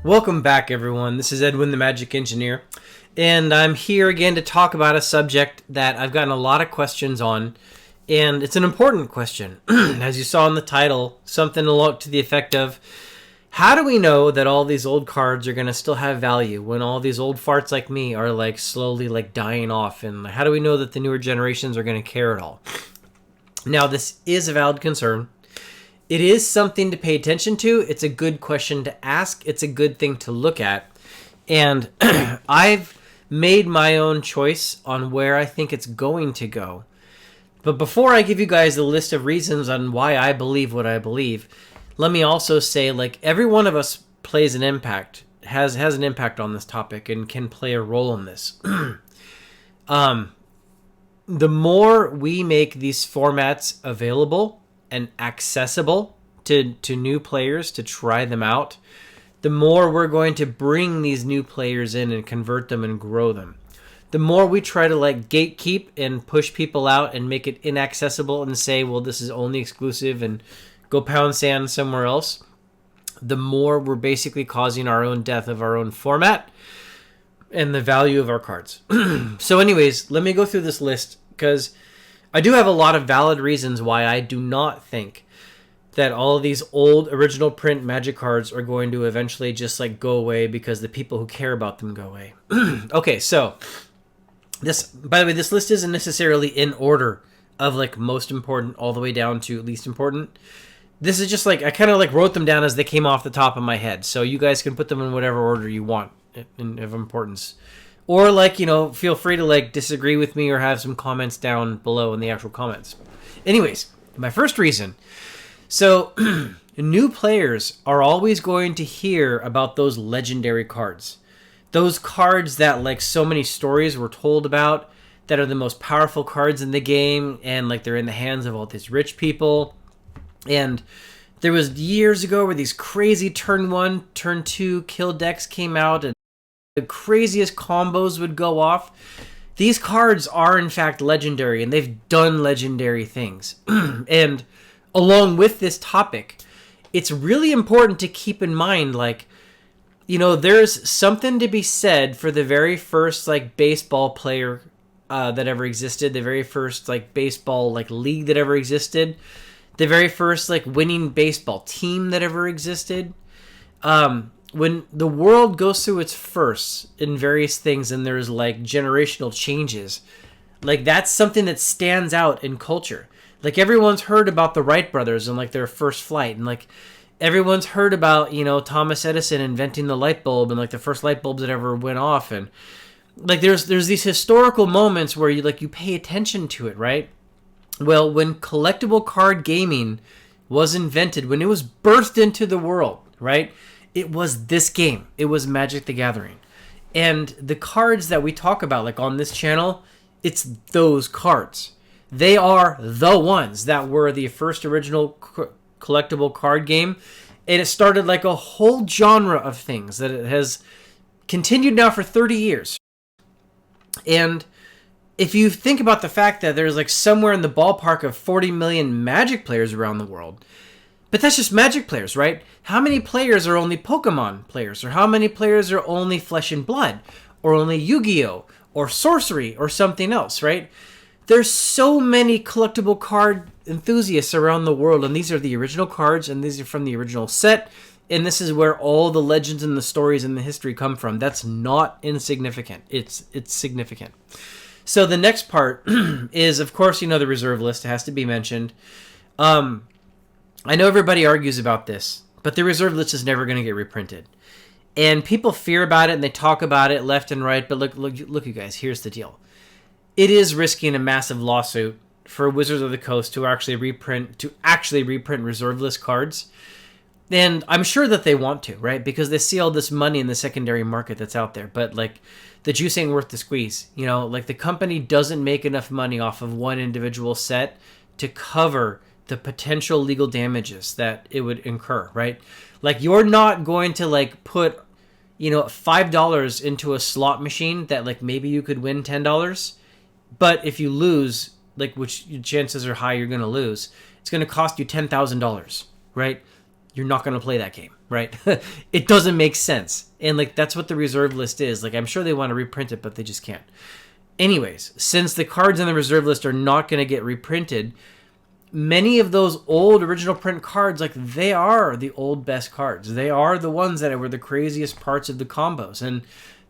Welcome back, everyone. This is Edwin, the Magic Engineer, and I'm here again to talk about a subject that I've gotten a lot of questions on, and it's an important question. As you saw in the title, something to the effect of, how do we know that all these old cards are going to still have value when all these old farts like me are slowly dying off, and how do we know that the newer generations are going to care at all? Now, this is a valid concern. It is something to pay attention to. It's a good question to ask. It's a good thing to look at. And I've made my own choice on where I think it's going to go. But before I give you guys a list of reasons on why I believe what I believe, let me also say, every one of us plays an impact, has an impact on this topic and can play a role in this. The more we make these formats available and accessible to new players to try them out, the more we're going to bring these new players in and convert them and grow them. The more we try to gatekeep and push people out and make it inaccessible and say, well, this is only exclusive and go pound sand somewhere else, the more we're basically causing our own death of our own format and the value of our cards. So anyways, let me go through this list, because I do have a lot of valid reasons why I do not think that all of these old original print Magic cards are going to eventually just go away because the people who care about them go away. Okay, so by the way, this list isn't necessarily in order of most important all the way down to least important. This is just I kind of wrote them down as they came off the top of my head, so you guys can put them in whatever order you want of importance. Or, feel free to, disagree with me or have some comments down below in the actual comments. Anyways, my first reason. So, new players are always going to hear about those legendary cards. Those cards that, so many stories were told about, that are the most powerful cards in the game, and, they're in the hands of all these rich people. And there was years ago where these crazy turn 1, turn 2 kill decks came out, and the craziest combos would go off. These cards are in fact legendary, and they've done legendary things. And along with this topic, it's really important to keep in mind, there's something to be said for the very first baseball player that ever existed, the very first baseball league that ever existed, the very first winning baseball team that ever existed. When the world goes through its firsts in various things, and there's generational changes, that's something that stands out in culture. Everyone's heard about the Wright brothers and their first flight, and everyone's heard about Thomas Edison inventing the light bulb and the first light bulbs that ever went off, and there's these historical moments where you pay attention to it, right? Well, when collectible card gaming was invented, when it was birthed into the world, right? It was this game. It was Magic the Gathering. And the cards that we talk about, on this channel, it's those cards. They are the ones that were the first original collectible card game. And it started a whole genre of things that it has continued now for 30 years. And if you think about the fact that there's somewhere in the ballpark of 40 million Magic players around the world, but that's just Magic players, right? How many players are only Pokemon players? Or how many players are only Flesh and Blood? Or only Yu-Gi-Oh! Or Sorcery? Or something else, right? There's so many collectible card enthusiasts around the world, and these are the original cards, and these are from the original set, and this is where all the legends and the stories and the history come from. That's not insignificant. It's significant. So the next part is, of course, the reserve list has to be mentioned. I know everybody argues about this, but the reserve list is never going to get reprinted. And people fear about it, and they talk about it left and right, but look, you guys, here's the deal. It is risking a massive lawsuit for Wizards of the Coast to actually reprint reserve list cards. And I'm sure that they want to, right? Because they see all this money in the secondary market that's out there. But the juice ain't worth the squeeze. The company doesn't make enough money off of one individual set to cover the potential legal damages that it would incur, right? You're not going to put, $5 into a slot machine that maybe you could win $10. But if you lose, which chances are high you're going to lose, it's going to cost you $10,000, right? you're not going to play that game, right? It doesn't make sense. And like that's what the reserve list is. Like I'm sure they want to reprint it, but they just can't. Anyways, since the cards in the reserve list are not going to get reprinted, many of those old original print cards, like they are the old best cards. They are the ones that were the craziest parts of the combos. And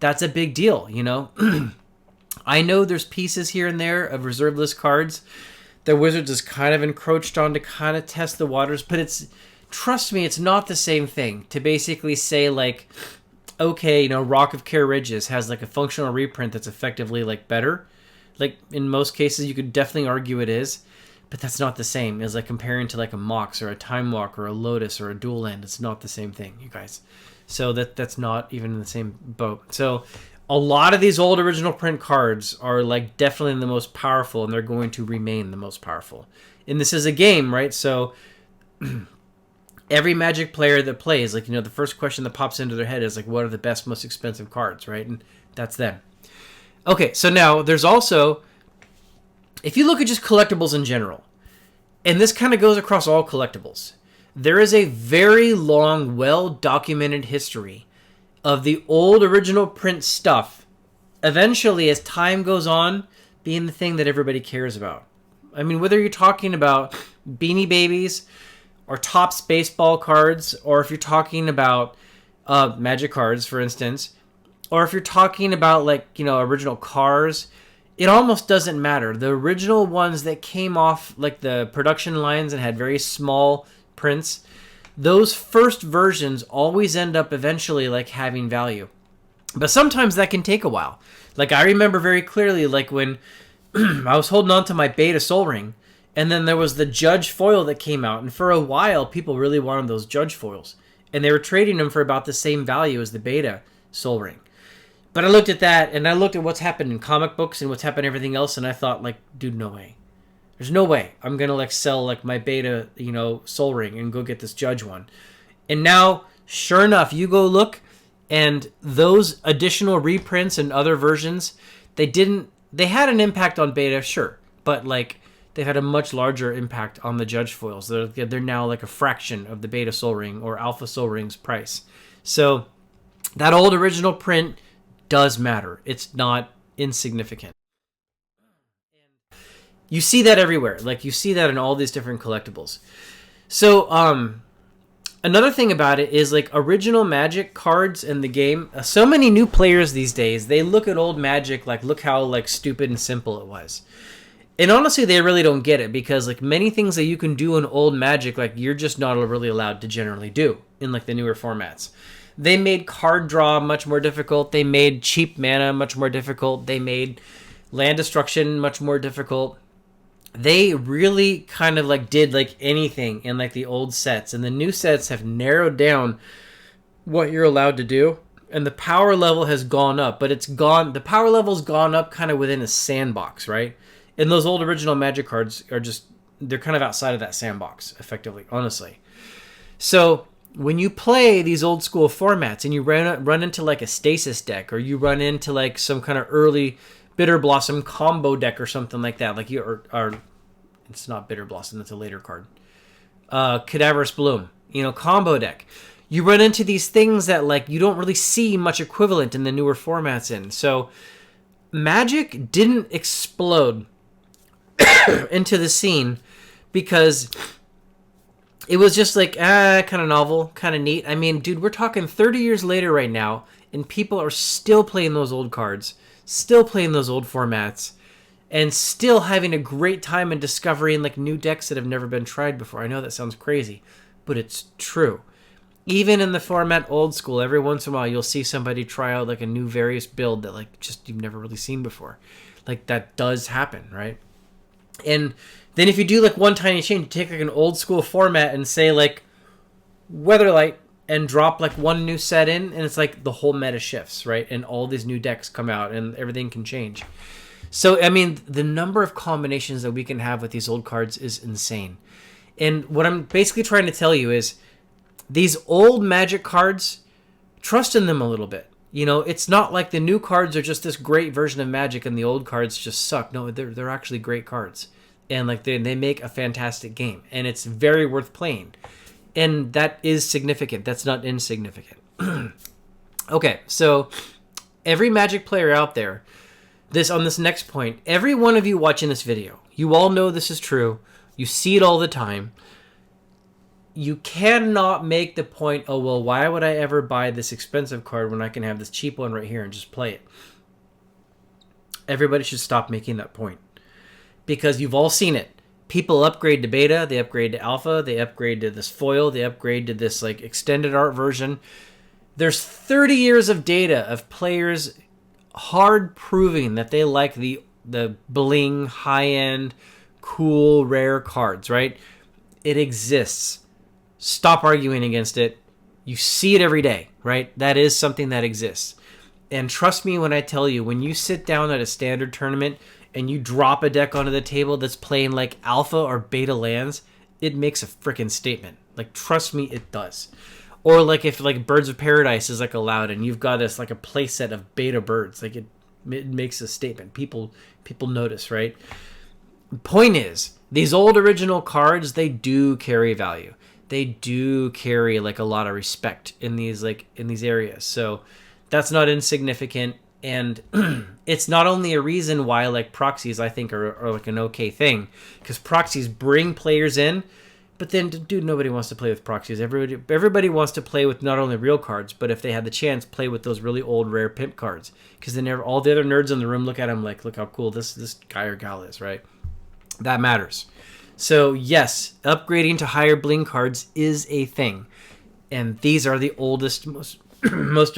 that's a big deal, you know? I know there's pieces here and there of reserve list cards that Wizards has kind of encroached on to kind of test the waters, but it's, trust me, it's not the same thing to basically say like, okay, you know, Rock of Care Ridges has like a functional reprint that's effectively like better. Like in most cases, you could definitely argue it is, but that's not the same as like comparing to like a Mox or a Time Walk or a Lotus or a Dual Land. It's not the same thing, you guys. So that's not even in the same boat. So a lot of these old original print cards are like definitely the most powerful, and they're going to remain the most powerful. And this is a game, right? So every Magic player that plays, like, you know, the first question that pops into their head is like, what are the best, most expensive cards, right? And that's them. Okay, so now there's also, if you look at just collectibles in general, and this kind of goes across all collectibles, there is a very long, well-documented history of the old original print stuff eventually, as time goes on, being the thing that everybody cares about. I mean, whether you're talking about Beanie Babies or Topps baseball cards, or if you're talking about Magic cards, for instance, or if you're talking about, like, you know, original cars, it almost doesn't matter. The original ones that came off, like, the production lines and had very small prints, those first versions always end up eventually, like, having value. But sometimes that can take a while. Like, I remember very clearly, like, when I was holding on to my Beta Sol Ring, and then there was the Judge foil that came out, and for a while, people really wanted those Judge foils. And they were trading them for about the same value as the Beta Sol Ring. But I looked at that, and I looked at what's happened in comic books and what's happened in everything else, and I thought, like, dude, no way. There's no way I'm going to, like, sell, like, my Beta, you know, Sol Ring and go get this Judge one. And now, sure enough, you go look, and those additional reprints and other versions, they had an impact on Beta, sure. But, like, they've had a much larger impact on the Judge foils. They're now, like, a fraction of the Beta Sol Ring or Alpha Sol Ring's price. So, that old original print does matter. It's not insignificant. You see that everywhere. Like, you see that in all these different collectibles. So, another thing about it is, like, original Magic cards in the game, so many new players these days, they look at old Magic like, look how, like, stupid and simple it was. And honestly, they really don't get it, because, like, many things that you can do in old Magic, like, you're just not really allowed to generally do in, like, the newer formats. They made card draw much more difficult. They made cheap mana much more difficult. They made land destruction much more difficult. They really kind of, like, did, like, anything in, like, the old sets. And the new sets have narrowed down what you're allowed to do. And the power level has gone up. But the power level's gone up kind of within a sandbox, right? And those old original Magic cards are just, they're kind of outside of that sandbox, effectively, honestly. So when you play these old school formats and you run into, like, a Stasis deck, or you run into, like, some kind of early Bitter Blossom combo deck or something like that, like, it's not Bitter Blossom, that's a later card. Cadaverous Bloom, you know, combo deck. You run into these things that, like, you don't really see much equivalent in the newer formats in. So Magic didn't explode into the scene because it was just like, kind of novel, kind of neat. I mean, dude, we're talking 30 years later right now, and people are still playing those old cards, still playing those old formats, and still having a great time in discovering, like, new decks that have never been tried before. I know that sounds crazy, but it's true. Even in the format old school, every once in a while, you'll see somebody try out, like, a new various build that, like, just you've never really seen before. Like, that does happen, right? And then if you do, like, one tiny change, take, like, an old school format and say, like, Weatherlight, and drop, like, one new set in, and it's like the whole meta shifts, right? And all these new decks come out, and everything can change. So, I mean, the number of combinations that we can have with these old cards is insane. And what I'm basically trying to tell you is, these old Magic cards, trust in them a little bit. You know, it's not like the new cards are just this great version of Magic and the old cards just suck. No, they're actually great cards. And, like, they make a fantastic game. And it's very worth playing. And that is significant. That's not insignificant. Okay, so every Magic player out there, on this next point, every one of you watching this video, you all know this is true. You see it all the time. You cannot make the point, oh, well, why would I ever buy this expensive card when I can have this cheap one right here and just play it? Everybody should stop making that point. Because you've all seen it. People upgrade to beta, they upgrade to alpha, they upgrade to this foil, they upgrade to this like extended art version. There's 30 years of data of players hard proving that they like the bling, high-end, cool, rare cards, right? It exists. Stop arguing against it. You see it every day, right? That is something that exists. And trust me when I tell you, when you sit down at a standard tournament and you drop a deck onto the table that's playing like alpha or beta lands, it makes a freaking statement. Like, trust me, it does. Or like if like Birds of Paradise is like allowed and you've got this like a play set of beta birds, like it makes a statement. People notice, right? Point is, these old original cards, they do carry value. They do carry like a lot of respect in these areas. So that's not insignificant. And it's not only a reason why like proxies I think are like an okay thing, because proxies bring players in. But then, dude, nobody wants to play with proxies. Everybody wants to play with not only real cards, but if they had the chance, play with those really old, rare pimp cards. Because then all the other nerds in the room look at them like, look how cool this guy or gal is, right? That matters. So, yes, upgrading to higher bling cards is a thing. And these are the oldest, most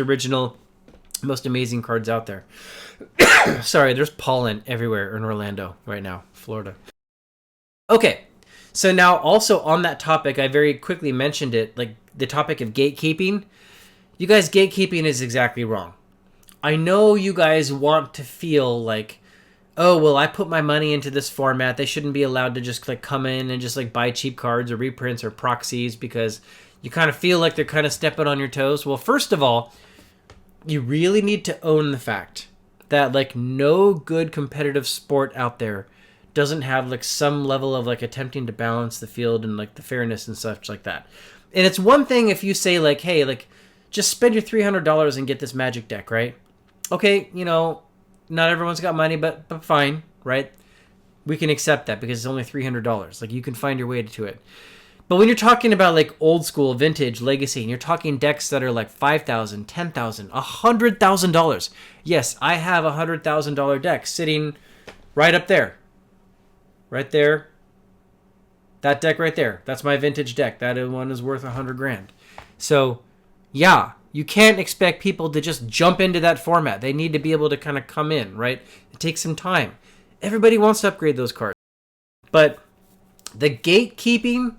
original, most amazing cards out there. Sorry, there's pollen everywhere in Orlando right now, Florida. Okay. So now also on that topic, I very quickly mentioned it, like the topic of gatekeeping. You guys, gatekeeping is exactly wrong. I know you guys want to feel like, oh, well, I put my money into this format. They shouldn't be allowed to just like come in and just like buy cheap cards or reprints or proxies because you kind of feel like they're kind of stepping on your toes. Well, first of all, you really need to own the fact that like no good competitive sport out there doesn't have like some level of like attempting to balance the field and like the fairness and such like that. And it's one thing if you say like, hey, like just spend your $300 and get this Magic deck, right? Okay, you know, not everyone's got money, but fine, right? We can accept that because it's only $300. Like you can find your way to it. But when you're talking about like old school, vintage, legacy, and you're talking decks that are like $5,000, $10,000, $100,000. Yes, I have a $100,000 deck sitting right up there. Right there. That deck right there. That's my vintage deck. That one is worth $100,000. So, yeah, you can't expect people to just jump into that format. They need to be able to kind of come in, right? It takes some time. Everybody wants to upgrade those cards. But the gatekeeping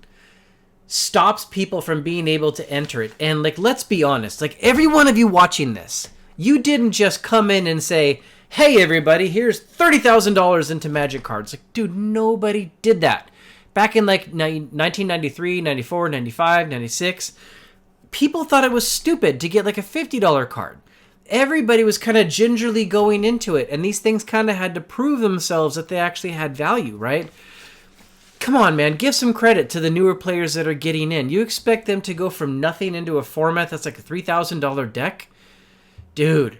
stops people from being able to enter it. And, like, let's be honest. Like, every one of you watching this, you didn't just come in and say, hey, everybody, here's $30,000 into Magic cards. Like, dude, nobody did that. Back in, like, 1993, 94, 95, 96, people thought it was stupid to get, like, a $50 card. Everybody was kind of gingerly going into it, and these things kind of had to prove themselves that they actually had value, right? Come on, man, give some credit to the newer players that are getting in. You expect them to go from nothing into a format that's like a $3,000 deck? Dude,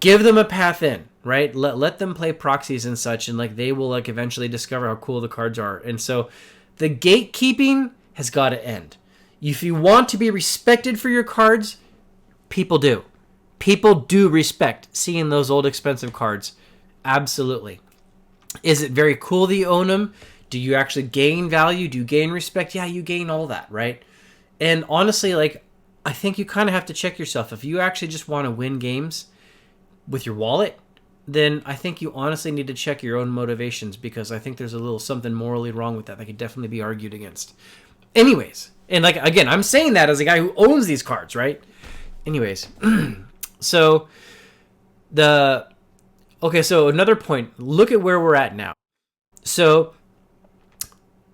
give them a path in. Right? Let them play proxies and such, and like they will like eventually discover how cool the cards are. And so the gatekeeping has got to end. If you want to be respected for your cards, people do. People do respect seeing those old expensive cards. Absolutely. Is it very cool that you own them? Do you actually gain value? Do you gain respect? Yeah, you gain all that, right? And honestly, like, I think you kind of have to check yourself. If you actually just want to win games with your wallet, then I think you honestly need to check your own motivations, because I think there's a little something morally wrong with that could definitely be argued against. Anyways, and like, again, I'm saying that as a guy who owns these cards, right? Anyways, so so another point, look at where we're at now. So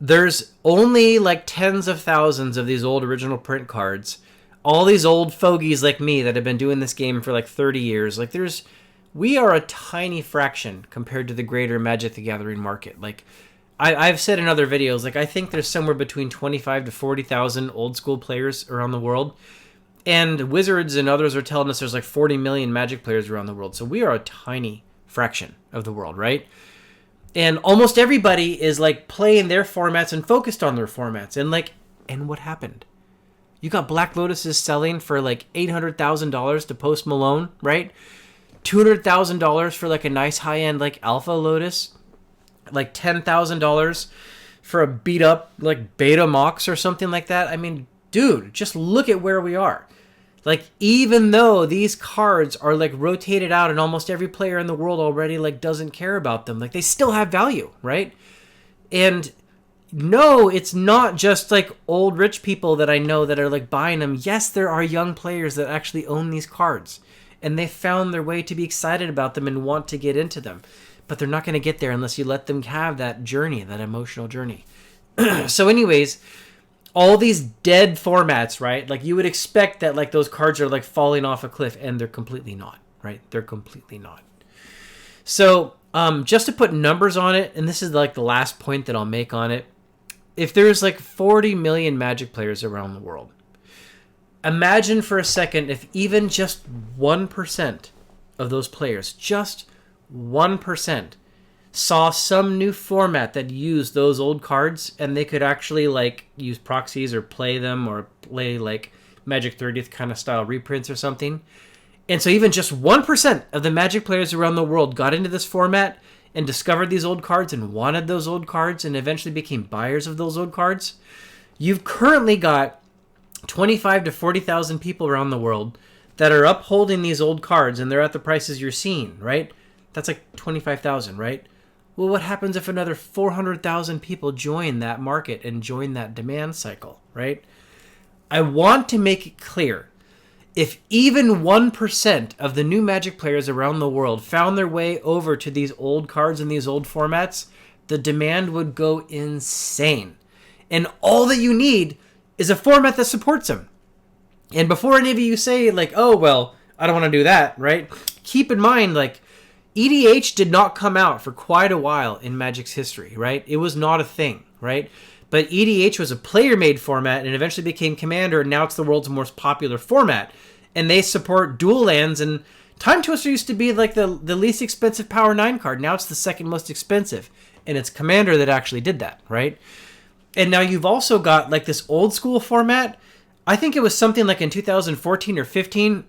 there's only like tens of thousands of these old original print cards. All these old fogies like me that have been doing this game for like 30 years, like we are a tiny fraction compared to the greater Magic the Gathering market. Like, I've said in other videos, like I think there's somewhere between 25 to 40,000 old school players around the world. And Wizards and others are telling us there's like 40 million Magic players around the world. So we are a tiny fraction of the world, right? And almost everybody is like playing their formats and focused on their formats. And what happened? You got Black Lotuses selling for like $800,000 to Post Malone, right? $200,000 for like a nice high-end like Alpha Lotus. Like $10,000 for a beat up like Beta Mox or something like that. I mean, dude, just look at where we are. Like, even though these cards are like rotated out and almost every player in the world already like doesn't care about them, like they still have value, right? And no, it's not just like old rich people that I know that are like buying them. Yes, there are young players that actually own these cards and they found their way to be excited about them and want to get into them. But they're not going to get there unless you let them have that journey, that emotional journey. So anyways, all these dead formats, right? Like you would expect that like those cards are like falling off a cliff, and they're completely not, right? They're completely not. So just to put numbers on it, and this is like the last point that I'll make on it. If there's like 40 million Magic players around the world, imagine for a second if even just 1% of those players, just 1%, saw some new format that used those old cards, and they could actually like use proxies or play them or play like Magic 30th kind of style reprints or something. And so even just 1% of the Magic players around the world got into this format and discovered these old cards and wanted those old cards and eventually became buyers of those old cards. You've currently got 25 to 40,000 people around the world that are upholding these old cards, and they're at the prices you're seeing, right? That's like 25,000, right? Well, what happens if another 400,000 people join that market and join that demand cycle, right? I want to make it clear, if even 1% of the new Magic players around the world found their way over to these old cards and these old formats, the demand would go insane. And all that you need is a format that supports them. And before any of you say, like, oh, well, I don't want to do that, right? Keep in mind, like, EDH did not come out for quite a while in Magic's history, right? It was not a thing, right? But EDH was a player-made format and eventually became Commander, and now it's the world's most popular format. And they support dual lands, and Time Twister used to be like the least expensive Power 9 card. Now it's the second most expensive, and it's Commander that actually did that, right? And now you've also got like this old school format. I think it was something like in 2014 or 15,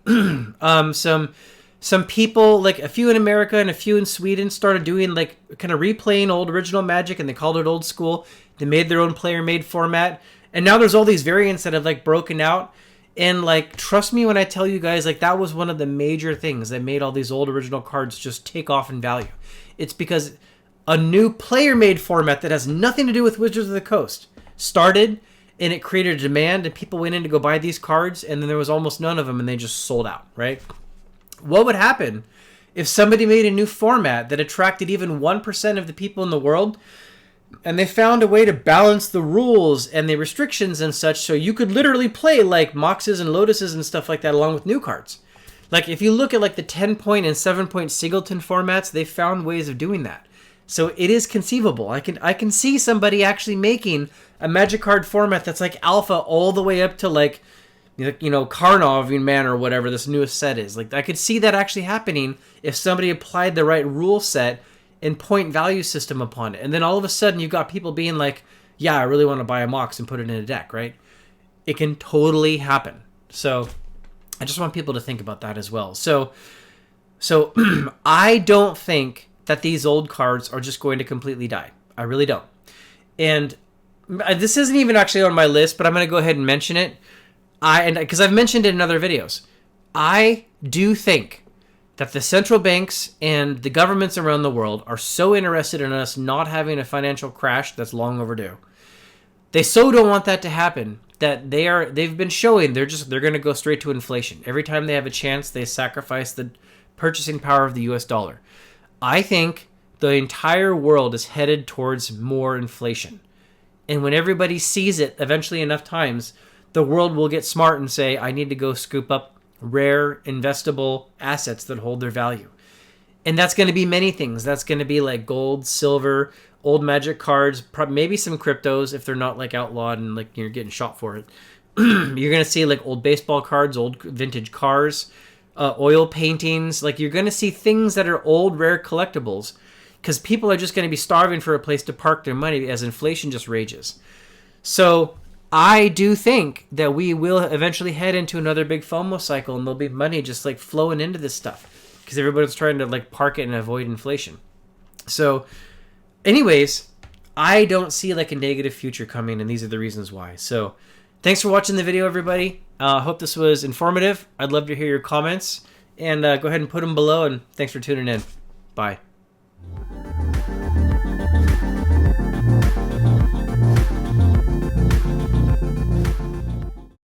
some people, like a few in America and a few in Sweden, started doing like kind of replaying old original Magic, and they called it old school. They made their own player-made format, and now there's all these variants that have like broken out. And like, trust me when I tell you guys, like that was one of the major things that made all these old original cards just take off in value. It's because a new player-made format that has nothing to do with Wizards of the Coast started, and it created a demand, and people went in to go buy these cards, and then there was almost none of them, and they just sold out, right? What would happen if somebody made a new format that attracted even 1% of the people in the world, and they found a way to balance the rules and the restrictions and such so you could literally play like Moxes and Lotuses and stuff like that along with new cards? Like if you look at like the 10-point and 7-point Singleton formats, they found ways of doing that. So it is conceivable. I can see somebody actually making a Magic card format that's like alpha all the way up to like, you know, Karnov Man or whatever this newest set is. Like I could see that actually happening if somebody applied the right rule set and point value system upon it. And then all of a sudden you've got people being like, yeah, I really want to buy a Mox and put it in a deck, right? It can totally happen. So I just want people to think about that as well. So I don't think that these old cards are just going to completely die. I really don't. And this isn't even actually on my list, but I'm going to go ahead and mention it. Because I've mentioned it in other videos. I do think that the central banks and the governments around the world are so interested in us not having a financial crash that's long overdue. They so don't want that to happen that they've been showing they're going to go straight to inflation. Every time they have a chance, they sacrifice the purchasing power of the US dollar. I think the entire world is headed towards more inflation. And when everybody sees it eventually enough times, the world will get smart and say, I need to go scoop up rare, investable assets that hold their value. And that's going to be many things. That's going to be like gold, silver, old Magic cards, maybe some cryptos if they're not like outlawed and like you're getting shot for it. You're gonna see like old baseball cards, old vintage cars, oil paintings. Like you're gonna see things that are old rare collectibles, because people are just gonna be starving for a place to park their money as inflation just rages. So I do think that we will eventually head into another big FOMO cycle, and there'll be money just like flowing into this stuff because everybody's trying to like park it and avoid inflation. So, anyways, I don't see like a negative future coming, and these are the reasons why. So, thanks for watching the video, everybody. Hope this was informative. I'd love to hear your comments, and go ahead and put them below, and thanks for tuning in. Bye.